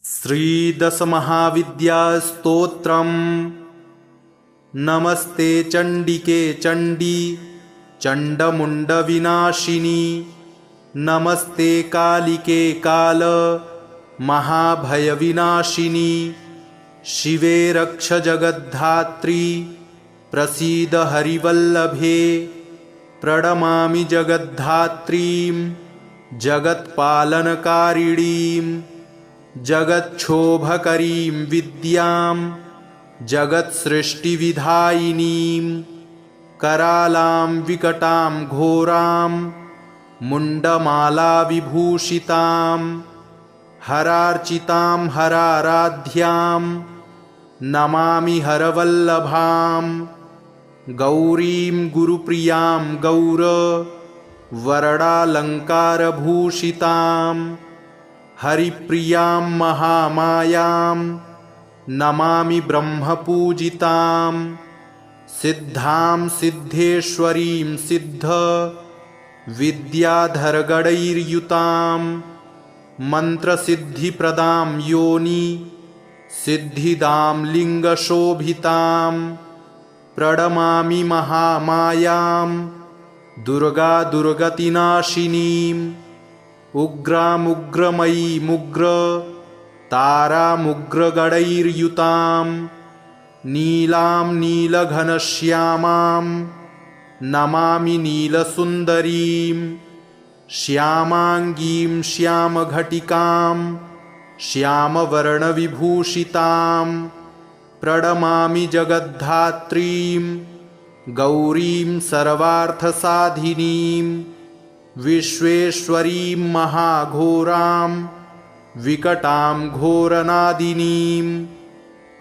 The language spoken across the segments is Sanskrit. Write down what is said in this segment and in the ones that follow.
श्रीदशमहाविद्यास्तोत्रम्। नमस्ते चण्डिके चण्डी चण्डमुण्डविनाशिनी। नमस्ते कालिके काल महाभयविनाशिनी। शिवे रक्ष जगद्धात्री प्रसीद हरिवल्लभे। प्रणमामि जगद्धात्रीं जगत्पालनकारिणीं जगच्छोभकरीं विद्यां जगत्सृष्टिविधायिनीं। करालां विकटां घोरां मुण्डमालाविभूषितां हरार्चितां हराराध्यां नमामि हरवल्लभां। गौरीं गुरुप्रियां गौरवरडालङ्कारभूषितां हरिप्रियां महामायां नमामि ब्रह्मपूजितां। सिद्धां सिद्धेश्वरीं सिद्धविद्याधरगणैर्युतां मन्त्रसिद्धिप्रदां योनि सिद्धिदां लिङ्गशोभितां। प्रणमामि महामायां दुर्गा दुर्गतिनाशिनीं। उग्रामुग्रमयीमुग्र तारामुग्रगणैर्युतां नीलां नीलघनश्यामां नमामि नीलसुन्दरीं। श्यामाङ्गीं श्यामघटिकां श्यामवर्णविभूषितां। प्रणमामि जगद्धात्रीं गौरीं सर्वार्थसाधिनीं। विश्वेश्वरीं महाघोरां विकटां घोरनादिनीं।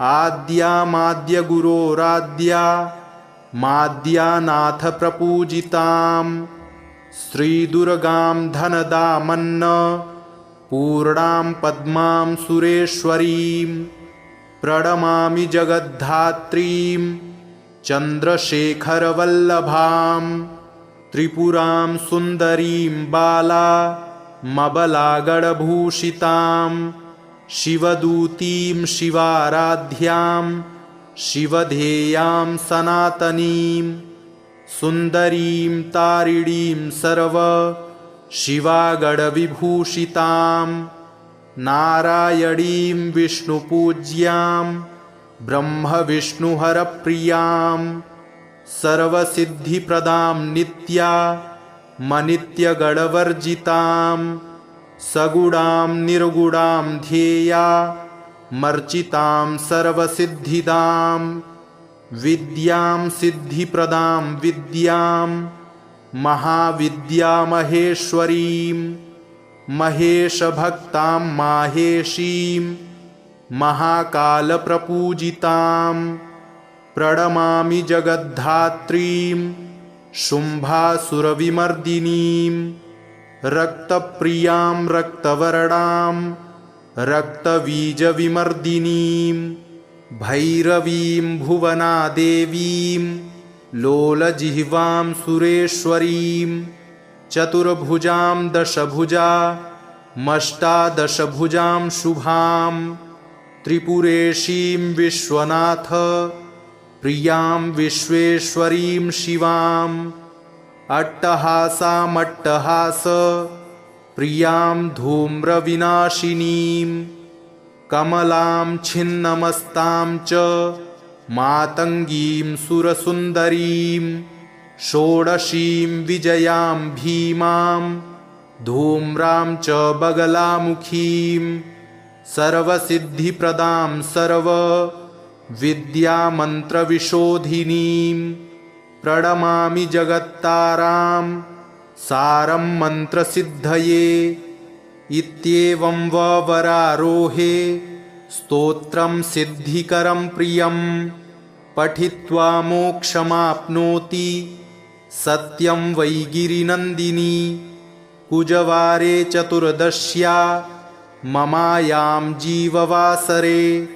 आद्यामाद्यगुरोराद्या माद्यानाथ प्रपूजितां। श्रीदुर्गां धनदामन्न पूर्णां पद्मां सुरेश्वरीं। प्रणमामि जगद्धात्रीं चन्द्रशेखरवल्लभां। त्रिपुरां सुन्दरीं बालामबलागणभूषितां। शिवदूतीं शिवाराध्यां शिवधेयां सनातनीं। सुन्दरीं तारिणीं सर्वशिवागणविभूषितां। नारायणीं विष्णुपूज्यां ब्रह्मविष्णुहरप्रियां। सर्वसिद्धिप्रदां नित्यामनित्यगणवर्जितां। सगुणां निर्गुणां ध्येयामर्चितां सर्वसिद्धिदां। विद्यां सिद्धिप्रदां विद्यां महाविद्यामहेश्वरीं। महेशभक्तां माहेशीं महाकालप्रपूजितां। प्रणमामि जगद्धात्रीं शुम्भासुरविमर्दिनीं। रक्तप्रियां रक्तवर्णां रक्तबीजविमर्दिनीं। भैरवीं भुवनादेवीं लोलजिह्वां सुरेश्वरीं। चतुर्भुजां दशभुजामष्टादशभुजां शुभां। त्रिपुरेशीं विश्वनाथ प्रियां विश्वेश्वरीं शिवाम्। अट्टहासामट्टहास प्रियां धूम्रविनाशिनीं। कमलां छिन्नमस्तां च मातङ्गीं सुरसुन्दरीं। षोडशीं विजयां भीमां धूम्रां च बगलामुखीं। सर्वसिद्धिप्रदां सर्वविद्यामन्त्रविशोधिनीं। प्रणमामि जगत्तारां सारं मन्त्रसिद्धये। इत्येवं वरारोहे स्तोत्रं सिद्धिकरं प्रियं। पठित्वा मोक्षमाप्नोति सत्यं वै गिरिनन्दिनी। कुजवारे चतुर्दश्या ममायां जीववासरे।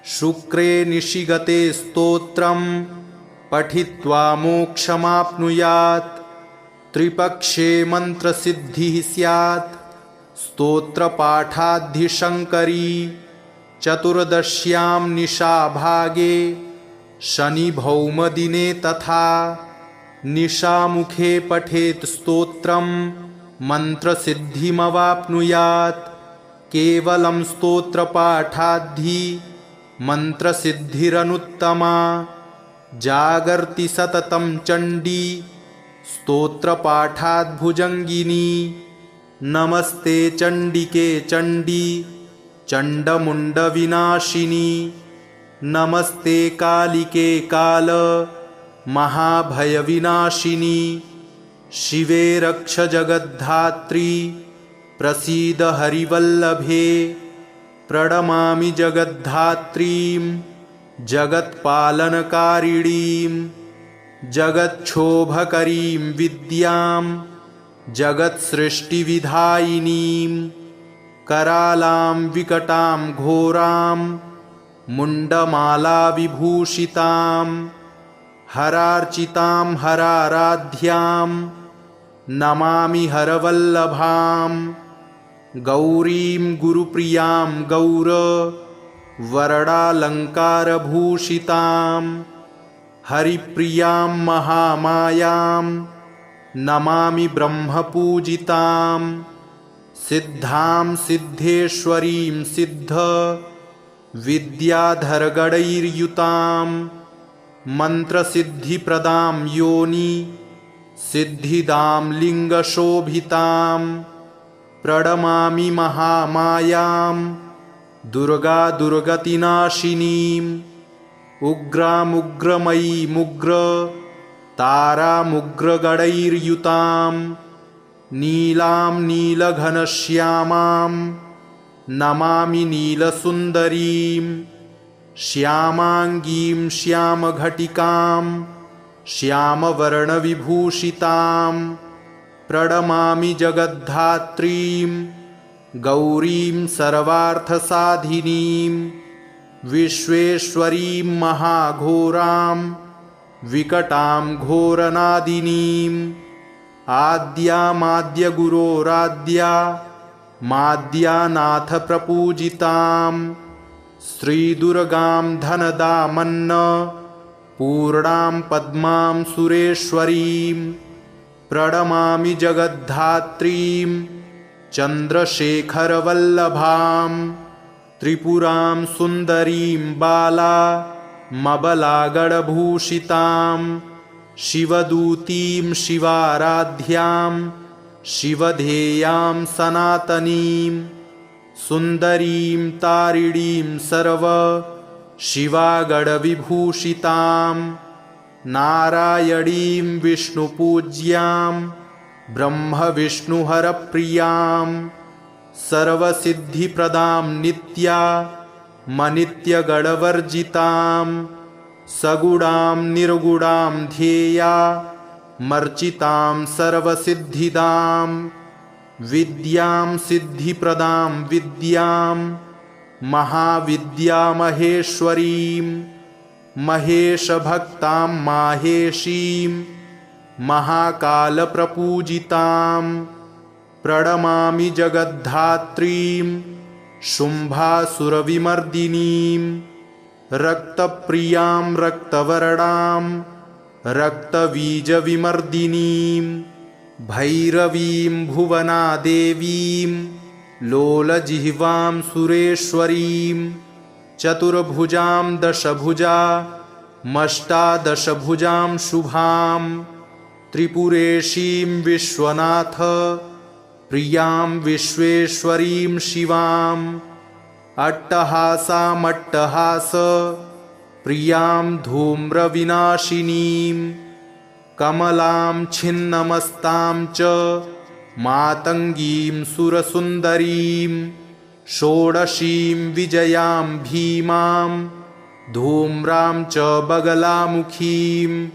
शुक्रे निशिगते स्तोत्रं पठित्वा मोक्षमाप्नुयात्। त्रिपक्षे मंत्रसिद्धिः स्यात् स्तोत्रपाठाद्धिशङ्करी चतुर्दश्यां निशाभागे शनिभौमदिने तथा निशामुखे पठेत् स्तोत्रं मन्त्रसिद्धिमवाप्नुयात्। केवलं स्तोत्रपाठाद्धि मन्त्रसिद्धिरनुत्तमा। जागर्ति सततं चण्डी स्तोत्रपाठाद्भुजङ्गिनी। नमस्ते चण्डिके चण्डी चण्डमुण्डविनाशिनी। नमस्ते कालिके काल महाभयविनाशिनी। शिवे रक्ष जगद्धात्री प्रसीद हरिवल्लभे। प्रणमामि जगद्धात्रीं जगत्पालनकारिणीं जगच्छोभकरीं विद्यां जगत्सृष्टिविधायिनीं। करालां विकटां घोरां मुण्डमालाविभूषितां हरार्चितां हराराध्यां नमामि हरवल्लभां। गौरीं गुरुप्रियां गौरवरडालङ्कारभूषितां हरिप्रियां महामायां नमामि ब्रह्मपूजितां। सिद्धां सिद्धेश्वरीं सिद्ध विद्याधरगणैर्युतां मन्त्रसिद्धिप्रदां योनि सिद्धिदां लिङ्गशोभितां। प्रणमामि महामायां दुर्गा दुर्गतिनाशिनीम् उग्रामुग्रमयीमुग्र तारामुग्रगणैर्युतां नीलां नीलघनश्यामां नमामि नीलसुन्दरीं। श्यामाङ्गीं श्यामघटिकां श्यामवर्णविभूषितां प्रणमामि जगद्धात्रीं गौरीं सर्वार्थसाधिनीं। विश्वेश्वरीं महाघोरां विकटां घोरनादिनीम् आद्यामाद्यगुरोराद्या माद्यानाथप्रपूजितां। श्रीदुर्गां धनदामन्न पूर्णां पद्मां सुरेश्वरीं। प्रणमामि जगद्धात्रीं चन्द्रशेखरवल्लभां। त्रिपुरां सुन्दरीं बालामबलागणभूषितां। शिवदूतीं शिवाराध्यां शिवधेयां सनातनीं। सुन्दरीं तारिणीं सर्व शिवागणविभूषितां। नारायणीं विष्णुपूज्यां ब्रह्मविष्णुहरप्रियां। सर्वसिद्धिप्रदां नित्या मनित्यगणवर्जितां। सगुणां निर्गुणां ध्येया मर्चितां सर्वसिद्धिदां। विद्यां सिद्धिप्रदां विद्यां महाविद्यामहेश्वरीं। महेशभक्तां माहेशीं महाकालप्रपूजितां। प्रणमामि जगद्धात्रीं शुम्भासुरविमर्दिनीं। रक्तप्रियां रक्तवर्णां रक्तबीजविमर्दिनीं। भैरवीं भुवनादेवीं लोलजिह्वां सुरेश्वरीं। चतुर्भुजां दशभुजामष्टादशभुजां शुभां। त्रिपुरेशीं विश्वनाथ प्रियां विश्वेश्वरीं शिवां। अट्टहासामट्टहास प्रियां धूम्रविनाशिनीं। कमलां छिन्नमस्तां च मातङ्गीं सुरसुन्दरीं। षोडशीं विजयां भीमां धूम्रां च बगलामुखीं।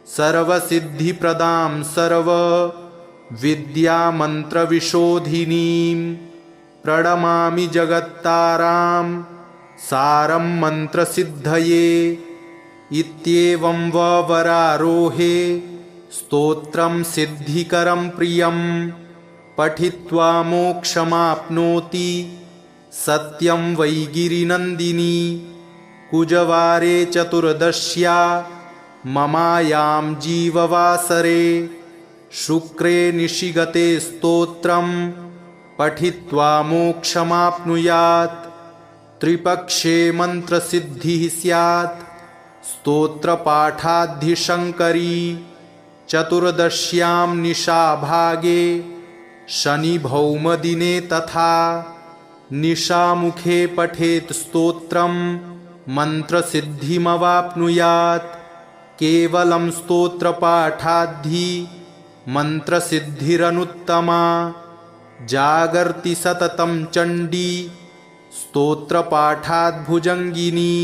सर्वसिद्धिप्रदां सर्वविद्यामन्त्रविशोधिनीं। प्रणमामि जगत्तारां सारं मन्त्रसिद्धये। इत्येवं वरारोहे स्तोत्रं सिद्धिकरं प्रियं। पठित्वा मोक्षमाप्नोति सत्यं वै गिरिनन्दिनी कुजवारे चतुर्दश्या ममायां जीववासरे शुक्रे निशिगते स्तोत्रं पठित्वा मोक्षमाप्नुयात् त्रिपक्षे मन्त्रसिद्धिः स्यात् स्तोत्रपाठाद्धिशङ्करी चतुर्दश्यां निशाभागे शनिभौमदिने तथा निशामुखे पठेत् स्तोत्रं मन्त्रसिद्धिमवाप्नुयात् केवलं स्तोत्रपाठाद्धि मन्त्रसिद्धिरनुत्तमा जागर्ति सततं चण्डी स्तोत्रपाठाद्भुजङ्गिनी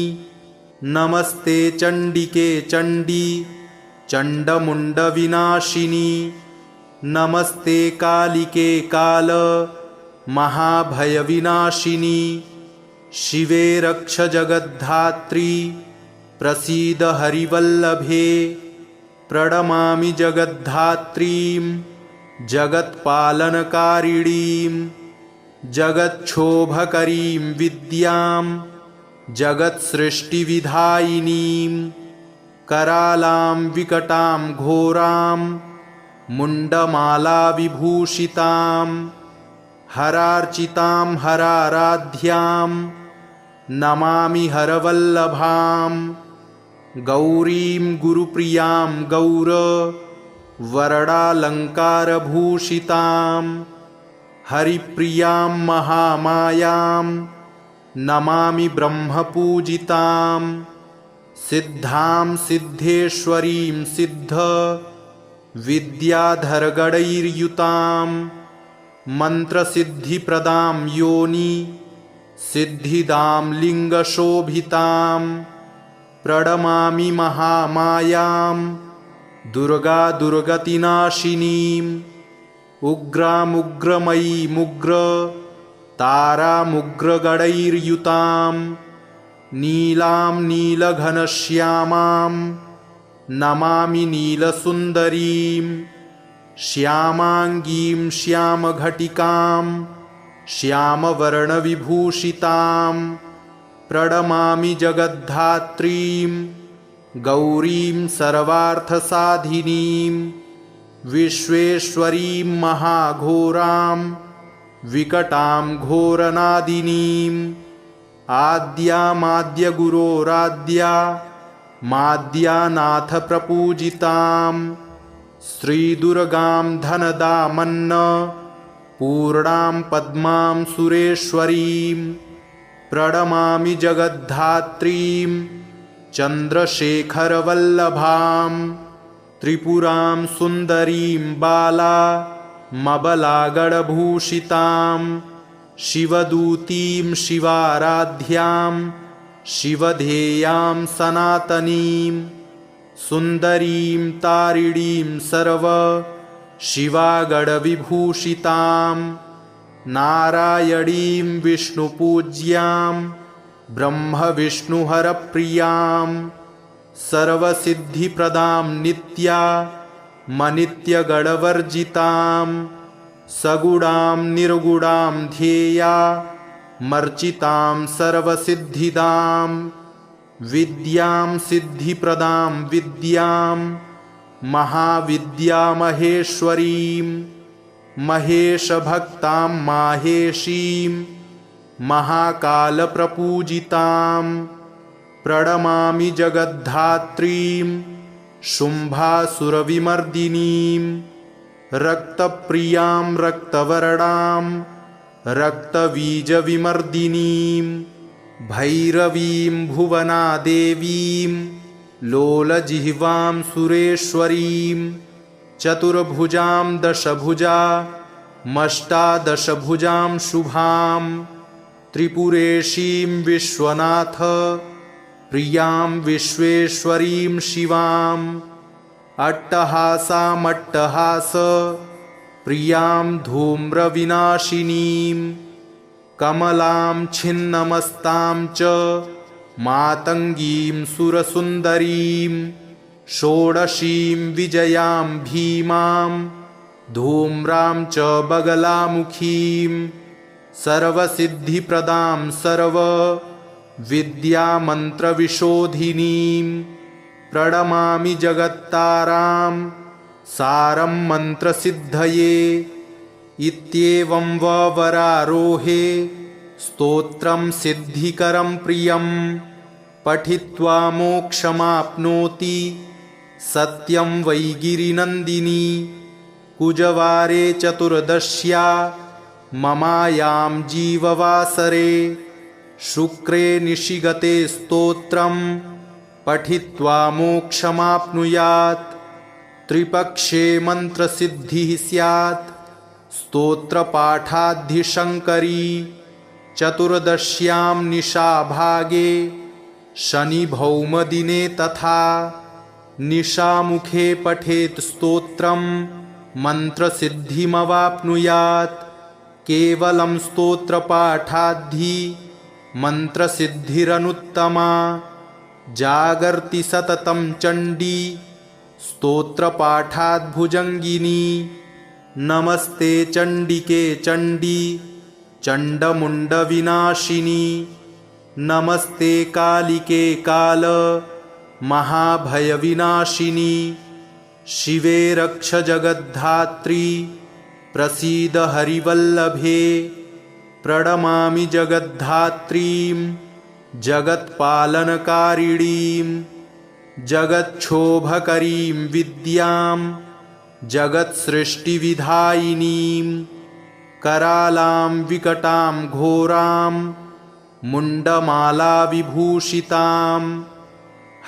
नमस्ते चण्डिके चण्डी चण्डमुण्डविनाशिनी नमस्ते कालिके काल महाभयविनाशिनी शिवे रक्ष जगद्धात्री प्रसीद हरिवल्लभे प्रणमामि जगद्धात्रीं जगत्पालनकारिणीं जगच्छोभकरीं विद्यां जगत्सृष्टिविधायिनीं करालां विकटां घोरां मुण्डमालाविभूषितां हरार्चितां हराराध्यां नमामि हरवल्लभां गौरीं गुरुप्रियां गौर वरडालङ्कारभूषितां हरिप्रियां महामायां नमामि ब्रह्मपूजितां सिद्धां सिद्धेश्वरीं सिद्ध विद्याधरगणैर्युतां मन्त्रसिद्धिप्रदां योनि सिद्धिदां लिङ्गशोभितां प्रणमामि महामायां दुर्गा दुर्गतिनाशिनीम् उग्रामुग्रमयीमुग्र तारामुग्रगणैर्युतां नीलां नीलघनश्यामां नमामि नीलसुन्दरीं श्यामाङ्गीं श्यामघटिकां श्यामवर्णविभूषितां प्रणमामि जगद्धात्रीं गौरीं सर्वार्थसाधिनीं विश्वेश्वरीं महाघोरां विकटां घोरनादिनीं आद्यामाद्यगुरोराद्या माद्यानाथ प्रपूजितां श्रीदुर्गां धनदामन्न पूर्णां पद्मां सुरेश्वरीं प्रणमामि जगद्धात्रीं चन्द्रशेखरवल्लभां त्रिपुरां सुन्दरीं बाला मबलागणभूषितां शिवदूतीं शिवाराध्यां शिवधेयां सनातनीं सुन्दरीं तारिणीं सर्व शिवागणविभूषितां नारायणीं विष्णुपूज्यां ब्रह्मविष्णुहरप्रियां सर्वसिद्धिप्रदां नित्या मनित्यगणवर्जितां सगुणां निर्गुणां ध्येया मर्चितां सर्वसिद्धिदां विद्यां सिद्धिप्रदां विद्यां महाविद्यामहेश्वरीं महेशभक्तां माहेशीं महाकालप्रपूजितां प्रणमामि जगद्धात्रीं शुम्भासुरविमर्दिनीं रक्तप्रियां रक्तवर्णां रक्तबीजविमर्दिनीं भैरवीं भुवनादेवीं लोलजिह्वां सुरेश्वरीं चतुर्भुजां दशभुजा मष्टादशभुजां शुभां त्रिपुरेशीं विश्वनाथ प्रियां विश्वेश्वरीं शिवां अट्टहासामट्टहास प्रियां धूम्रविनाशिनीं कमलां छिन्नमस्तां च मातङ्गीं सुरसुन्दरीं षोडशीं विजयां भीमां धूम्रां च बगलामुखीं सर्वसिद्धिप्रदां सर्वविद्यामन्त्रविशोधिनीं प्रणमामि जगत्तारां सारं मन्त्रसिद्धये। इत्येवं वरारोहे स्तोत्रं सिद्धिकरं प्रियं पठित्वा मोक्षमाप्नोति सत्यं वै गिरिनन्दिनी। कुजवारे चतुर्दश्या ममायां जीववासरे शुक्रे निशिगते स्तोत्रं पठित्वा मोक्षमाप्नुयात्। त्रिपक्षे मन्त्रसिद्धिः स्यात् स्तोत्रपाठाद्धिशङ्करी। चतुर्दश्यां निशाभागे शनिभौमदिने तथा निशामुखे पठेत् स्तोत्रं मन्त्रसिद्धिमवाप्नुयात्। केवलं स्तोत्रपाठाद्धि मन्त्रसिद्धिरनुत्तमा। जागर्ति सततं चण्डी स्तोत्रपाठाद्भुजङ्गिनी। नमस्ते चण्डिके चण्डी चण्डमुण्डविनाशिनी। नमस्ते कालिके काल महाभयविनाशिनी। शिवे रक्ष जगद्धात्री प्रसीद हरिवल्लभे। प्रणमामि जगद्धात्रीं जगत्पालनकारिणीं जगच्छोभकरीं विद्यां जगत्सृष्टिविधायिनीं। करालां विकटां घोरां मुण्डमालाविभूषितां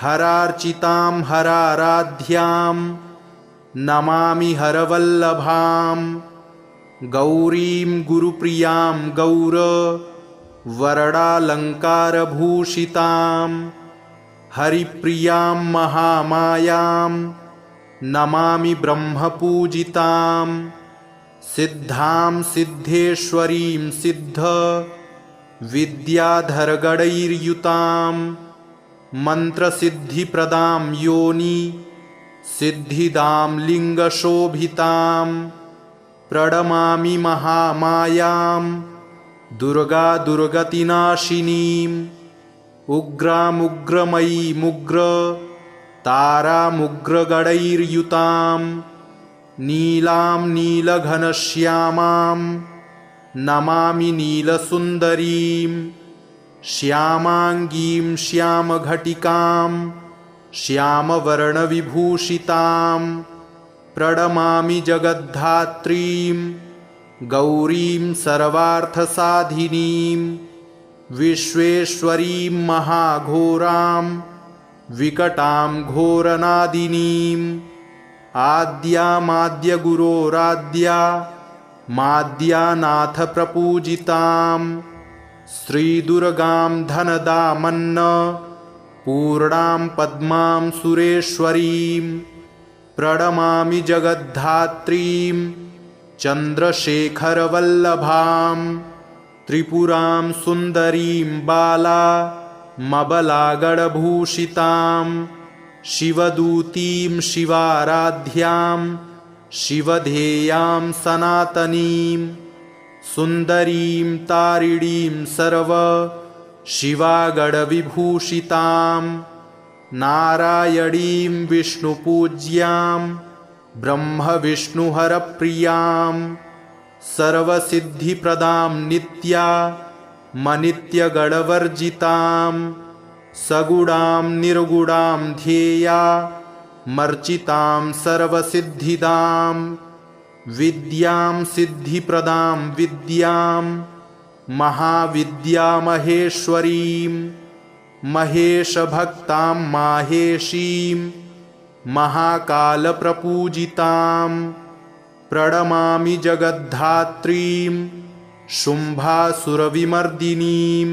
हरार्चितां हराराध्यां नमामि हरवल्लभां। गौरीं गुरुप्रियां गौरवरडालङ्कारभूषितां हरिप्रियां महामायां नमामि ब्रह्मपूजितां। सिद्धां सिद्धेश्वरीं सिद्ध विद्याधरगणैर्युतां मन्त्रसिद्धिप्रदां योनि सिद्धिदां लिङ्गशोभितां। प्रणमामि महामायां दुर्गा दुर्गतिनाशिनीं। उग्रामुग्रमयीमुग्र तारामुग्रगणैर्युतां नीलां नीलघनश्यामां नमामि नीलसुन्दरीं। श्यामाङ्गीं श्यामघटिकां श्यामवर्णविभूषितां प्रणमामि जगद्धात्रीं गौरीं सर्वार्थसाधिनीं। विश्वेश्वरीं महाघोरां विकटां घोरनादिनीं। आद्यामाद्यगुरोराद्या माद्यानाथ प्रपूजितां। श्रीदुर्गां धनदामन्न पूर्णां पद्मां सुरेश्वरीं। प्रणमामि जगद्धात्रीं चन्द्रशेखरवल्लभां। त्रिपुरां सुन्दरीं बालामबलागणभूषितां। शिवदूतीं शिवाराध्यां शिवधेयां सनातनीं। सुन्दरीं तारिणीं सर्व शिवागणविभूषितां। नारायणीं विष्णुपूज्यां ब्रह्मविष्णुहरप्रियां। सर्वसिद्धिप्रदां नित्यामनित्यगणवर्जितां। सगुणां निर्गुणां ध्येया मर्चितां सर्वसिद्धिदां। विद्यां सिद्धिप्रदां विद्यां महाविद्यामहेश्वरीं। महेशभक्तां माहेशीं महाकालप्रपूजितां। प्रणमामि जगद्धात्रीं शुम्भासुरविमर्दिनीं।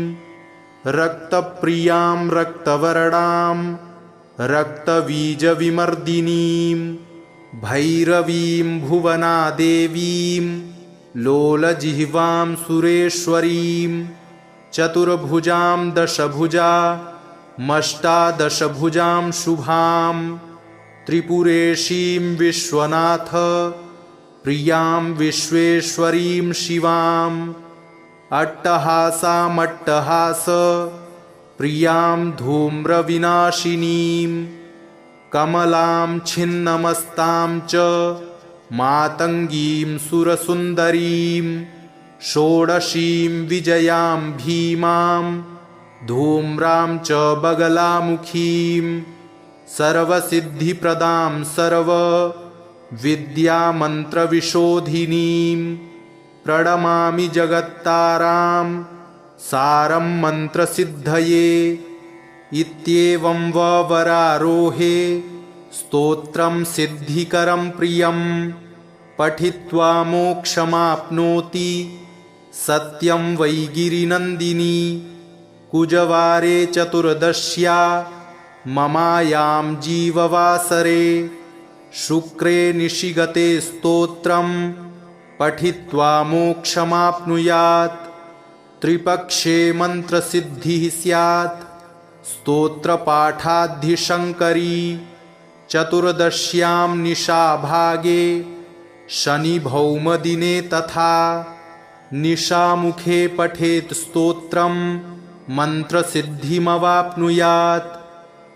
रक्तप्रियां रक्तवर्णां रक्तबीजविमर्दिनीं। भैरवीं भुवनादेवीं लोलजिह्वां सुरेश्वरीं। चतुर्भुजां दशभुजामष्टादशभुजां शुभां। त्रिपुरेशीं विश्वनाथ प्रियां विश्वेश्वरीं शिवां। अट्टहासामट्टहास प्रियां धूम्रविनाशिनीं कमलां छिन्नमस्तां च मातङ्गीं सुरसुन्दरीं षोडशीं विजयां भीमां धूम्रां च बगलामुखीं सर्वसिद्धिप्रदां सर्वविद्यामन्त्रविशोधिनीं प्रणमामि जगत्तारां सारं मन्त्रसिद्धये। इत्येवं वरारोहे स्तोत्रं सिद्धिकरं प्रियं पठित्वा मोक्षमाप्नोति सत्यं वै गिरिनन्दिनी। कुजवारे चतुर्दश्या ममायां जीववासरे शुक्रे निशिगते स्तोत्रं पठित्वा मोक्षमाप्नुयात्। त्रिपक्षे मन्त्रसिद्धिः स्यात् स्तोत्रपाठाद्धिशङ्करी। चतुर्दश्यां निशाभागे शनिभौमदिने तथा निशामुखे पठेत् स्तोत्रं मन्त्रसिद्धिमवाप्नुयात्।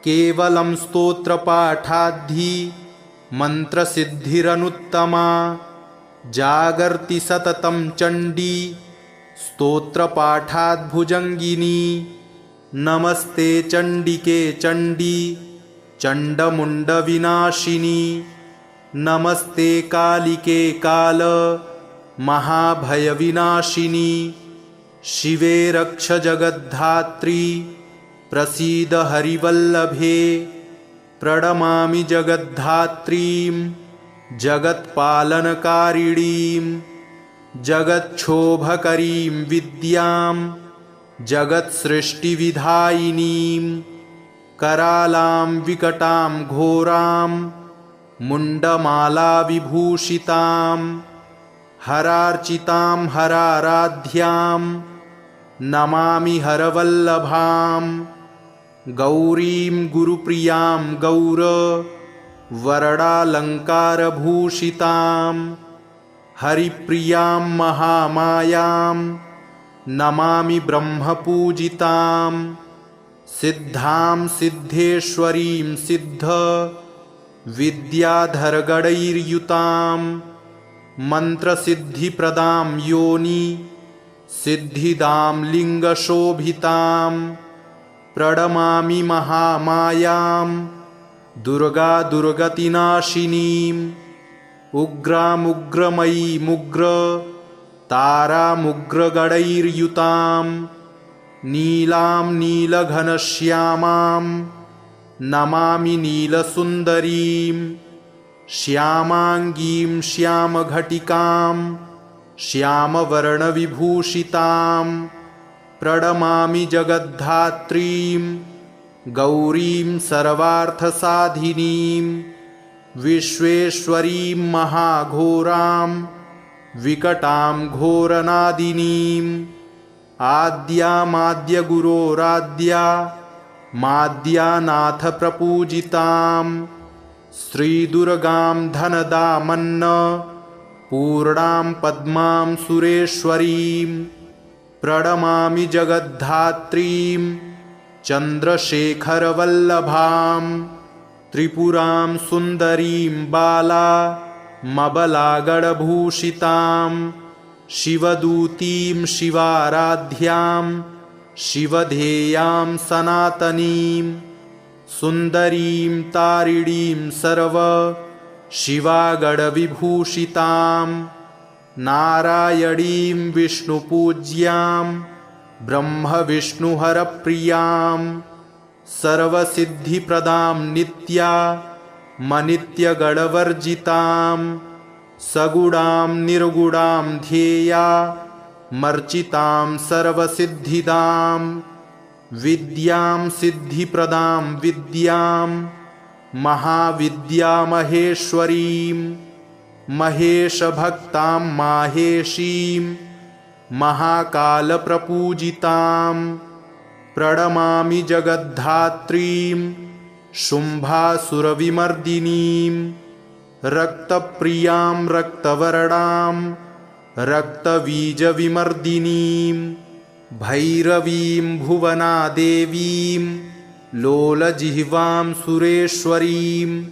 केवलं स्तोत्रपाठाद्धि मन्त्रसिद्धिरनुत्तमा। जागर्ति सततं चण्डी स्तोत्रपाठाद्भुजङ्गिनी। नमस्ते चण्डिके चण्डी चण्डमुण्डविनाशिनी। नमस्ते कालिके काल महाभयविनाशिनी। शिवे रक्ष जगद्धात्री प्रसीद हरिवल्लभे। प्रणमामि जगद्धात्रीं जगत्पालनकारिणीं जगच्छोभकरीं विद्यां जगत्सृष्टिविधायिनीं करालां विकटां घोरां मुण्डमालाविभूषितां हरार्चितां हराराध्यां नमामि हरवल्लभां। गौरीं गुरुप्रियां गौरवरडालङ्कारभूषितां हरिप्रियां महामायां नमामि ब्रह्मपूजितां। सिद्धां सिद्धेश्वरीं सिद्ध विद्याधरगणैर्युतां मन्त्रसिद्धिप्रदां योनि सिद्धिदां लिङ्गशोभितां। प्रणमामि महामायां दुर्गा दुर्गतिनाशिनीम् उग्रामुग्रमयीमुग्र तारामुग्रगणैर्युतां नीलां नीलघनश्यामां नमामि नीलसुन्दरीं। श्यामाङ्गीं श्यामघटिकां श्यामवर्णविभूषितां प्रणमामि जगद्धात्रीं गौरीं सर्वार्थसाधिनीं। विश्वेश्वरीं महाघोरां विकटां घोरनादिनीं। आद्यामाद्यगुरोराद्या माद्यानाथप्रपूजितां श्रीदुर्गां धनदामन्न पूर्णां पद्मां सुरेश्वरीं। प्रणमामि जगद्धात्रीं चन्द्रशेखरवल्लभां त्रिपुरां सुन्दरीं बालामबलागणभूषितां शिवदूतीं शिवाराध्यां शिवधेयां सनातनीं सुन्दरीं तारिणीं सर्व शिवागणविभूषितां नारायणीं विष्णुपूज्यां ब्रह्मविष्णुहरप्रियां सर्वसिद्धिप्रदां नित्यामनित्यगणवर्जितां सगुणां निर्गुणां ध्येया मर्चितां सर्वसिद्धिदां विद्यां सिद्धिप्रदां विद्यां महाविद्यामहेश्वरीं महेशभक्तां माहेशीं महाकालप्रपूजितां प्रणमामि जगद्धात्रीं शुम्भासुरविमर्दिनीं रक्तप्रियां रक्तवर्णां रक्तबीजविमर्दिनीं भैरवीं भुवनादेवीं लोलजिह्वां सुरेश्वरीं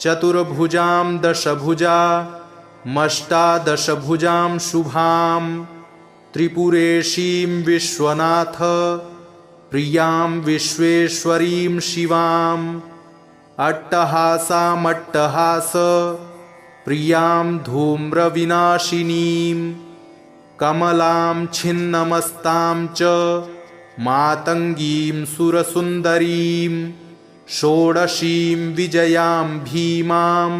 चतुर्भुजां दशभुजामष्टादशभुजां शुभां त्रिपुरेशीं विश्वनाथ प्रियां विश्वेश्वरीं शिवाम् अट्टहासामट्टहास प्रियां धूम्रविनाशिनीं कमलां छिन्नमस्तां च मातङ्गीं सुरसुन्दरीं षोडशीं विजयां भीमां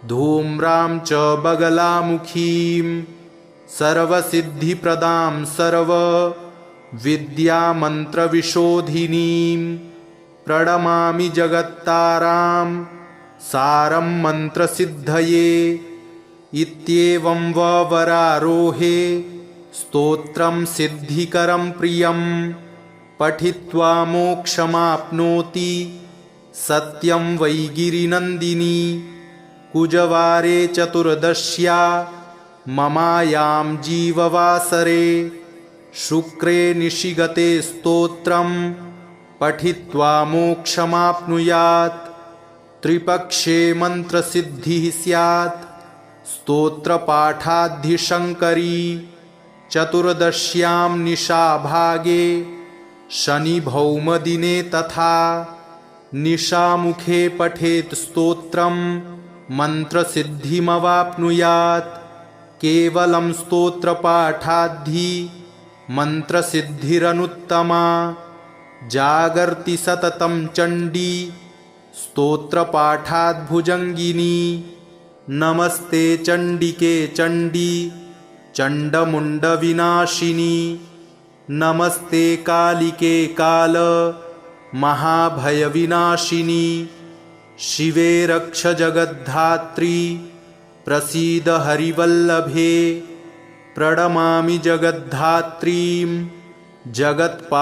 धूम्रां च बगलामुखीं सर्वसिद्धिप्रदां सर्वविद्यामन्त्रविशोधिनीं प्रणमामि जगत्तारां सारं मन्त्रसिद्धये। इत्येवं वरारोहे स्तोत्रं सिद्धिकरं प्रियं पठित्वा मोक्षमाप्नोति सत्यं वै गिरिनन्दिनी। कुजवारे चतुर्दश्या ममायां जीववासरे शुक्रे निशिगते स्तोत्रं पठित्वा मोक्षमाप्नुयात्। त्रिपक्षे मन्त्रसिद्धिः स्यात् स्तोत्रपाठाद्धिशङ्करी। चतुर्दश्यां निशाभागे शनिभौमदिने तथा निशामुखे पठेत् स्तोत्रं मन्त्रसिद्धिमवाप्नुयात्। केवलं स्तोत्रपाठाद्धि मन्त्रसिद्धिरनुत्तमा। जागर्ति सततं चण्डी स्तोत्रपाठाद्भुजङ्गिनी। नमस्ते चण्डिके चण्डी चण्डमुण्डविनाशिनी। नमस्ते कालिके काल महाभयविनाशिनी। शिवे रक्ष जगद्धात्री प्रसीद हरिवल्लभे। प्रणमामि जगद्धात्रीं जगत्पालनकारिणीं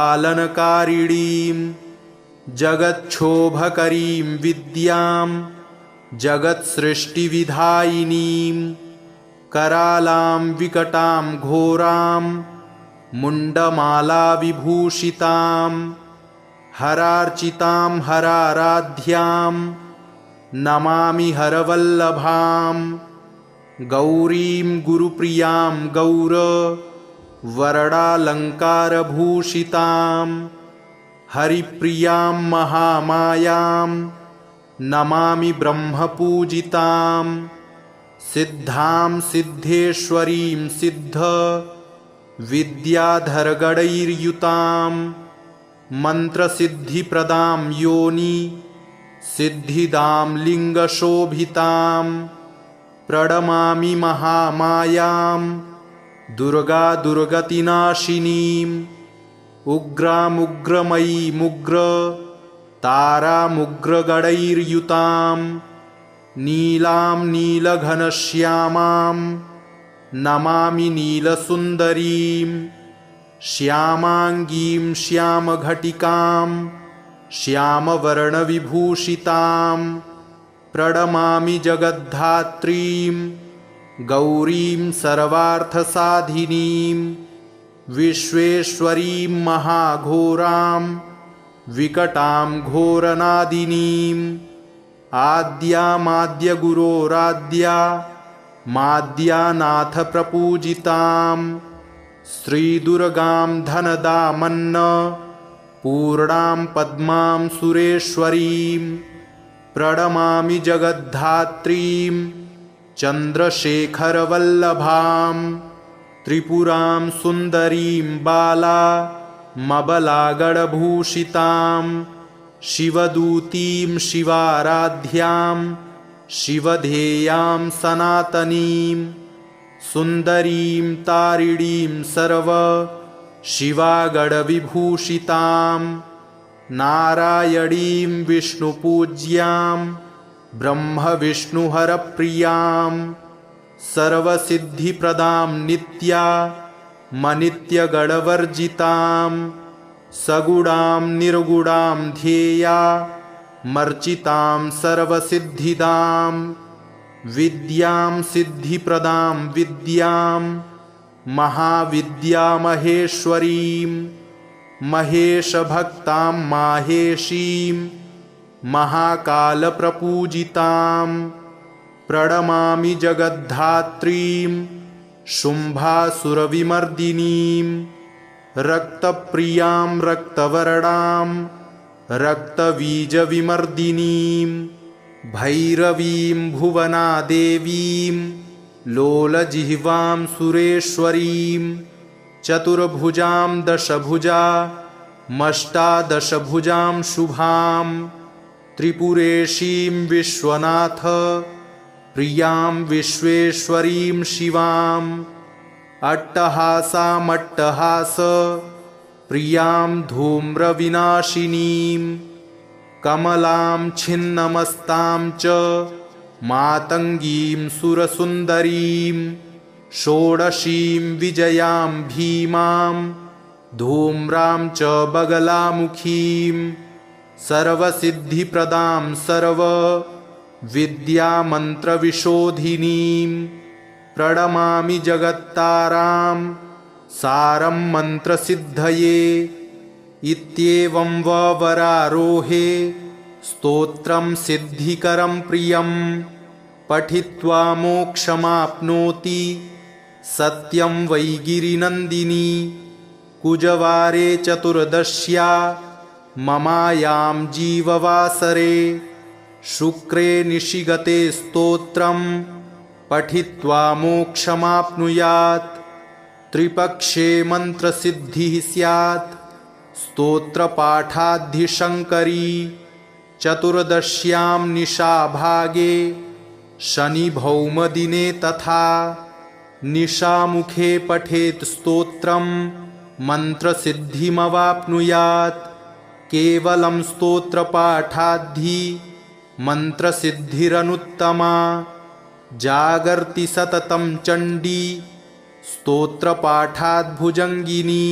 जगच्छोभकरीं विद्यां जगत्सृष्टिविधायिनीं करालां विकटां घोरां मुण्डमालाविभूषितां हरार्चितां हराराध्यां नमामि हरवल्लभां। गौरीं गुरुप्रियां गौरवरडालङ्कारभूषितां हरिप्रियां महामायां नमामि ब्रह्मपूजितां। सिद्धां सिद्धेश्वरीं सिद्ध विद्याधरगणैर्युतां मन्त्रसिद्धिप्रदां योनि सिद्धिदां लिङ्गशोभितां। प्रणमामि महामायां दुर्गा दुर्गतिनाशिनीम् उग्रामुग्रमयीमुग्र तारामुग्रगणैर्युतां नीलां नीलघनश्यामां नमामि नीलसुन्दरीं। श्यामाङ्गीं श्यामघटिकां श्यामवर्णविभूषितां प्रणमामि जगद्धात्रीं गौरीं सर्वार्थसाधिनीं। विश्वेश्वरीं महाघोरां विकटां घोरनादिनीम् आद्यामाद्यगुरोराद्या माद्यानाथ प्रपूजितां श्रीदुर्गां धनदामन्न पूर्णां पद्मां सुरेश्वरीं। प्रणमामि जगद्धात्रीं चन्द्रशेखरवल्लभां त्रिपुरां सुन्दरीं बालामबलागणभूषितां शिवदूतीं शिवाराध्यां शिवधेयां सनातनीं सुन्दरीं तारिणीं सर्व शिवागणविभूषितां नारायणीं विष्णुपूज्यां ब्रह्मविष्णुहरप्रियां सर्वसिद्धिप्रदां नित्यामनित्यगणवर्जितां सगुणां निर्गुणां ध्येया मर्चितां सर्वसिद्धिदां विद्यां सिद्धिप्रदां विद्यां महाविद्यामहेश्वरीं महेशभक्तां माहेशीं महाकालप्रपूजितां प्रणमामि जगद्धात्रीं शुम्भासुरविमर्दिनीं रक्तप्रियां रक्तवर्णां रक्तबीजविमर्दिनीं भैरवीं भुवनादेवीं लोलजिह्वां सुरेश्वरीं चतुर्भुजां दशभुजामष्टादशभुजां शुभां त्रिपुरेशीं विश्वनाथ प्रियां विश्वेश्वरीं शिवां अट्टहासामट्टहास प्रियां धूम्रविनाशिनीं कमलां छिन्नमस्तां च मातङ्गीं सुरसुन्दरीं षोडशीं विजयां भीमां धूम्रां च बगलामुखीं सर्वसिद्धिप्रदां सर्वविद्यामन्त्रविशोधिनीं प्रणमामि जगत्तारां सारं मन्त्रसिद्धये इत्येवं वरारोहे स्तोत्रं सिद्धिकरं प्रियं पठित्वा मोक्षमाप्नोति सत्यं वै गिरिनन्दिनी कुजवारे चतुर्दश्या ममायां जीववासरे शुक्रे निशिगते स्तोत्रं पठित्वा मोक्षमाप्नुयात् त्रिपक्षे मन्त्रसिद्धिः स्यात् स्तोत्रपाठाद्धिशङ्करी चतुर्दश्यां निशाभागे शनिभौमदिने तथा निशामुखे पठेत् स्तोत्रं मन्त्रसिद्धिमवाप्नुयात् केवलं स्तोत्रपाठाद्धि मन्त्रसिद्धिरनुत्तमा जागर्ति सततं चण्डी स्तोत्रपाठाद्भुजङ्गिनी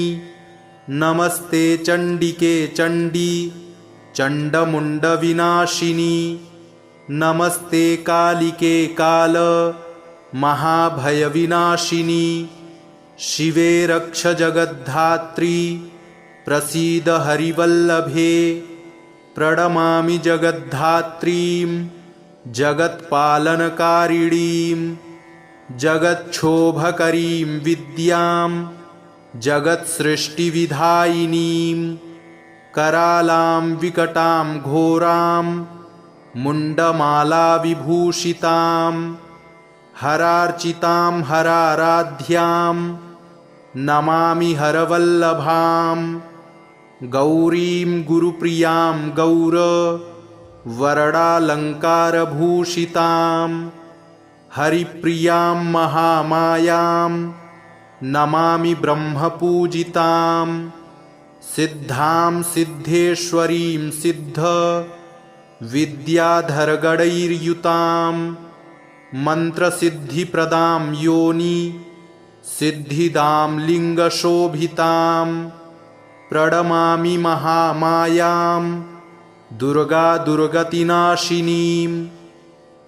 नमस्ते चण्डिके चण्डी चण्डमुण्डविनाशिनी नमस्ते कालिके काल महाभयविनाशिनी शिवे रक्ष जगद्धात्री प्रसीद हरिवल्लभे प्रणमामि जगद्धात्रीं जगत्पालनकारिणीं जगच्छोभकरीं विद्यां जगत्सृष्टिविधायिनीं करालां विकटां घोरां मुण्डमालाविभूषितां हरार्चितां हराराध्यां नमामि हरवल्लभां गौरीं गुरुप्रियां गौरवर्णालङ्कारभूषितां हरिप्रियां महामायां नमामि ब्रह्मपूजितां सिद्धां सिद्धेश्वरीं सिद्ध विद्याधरगणैर्युतां मन्त्रसिद्धिप्रदां योनि सिद्धिदां लिङ्गशोभितां प्रणमामि महामायां दुर्गादुर्गतिनाशिनीं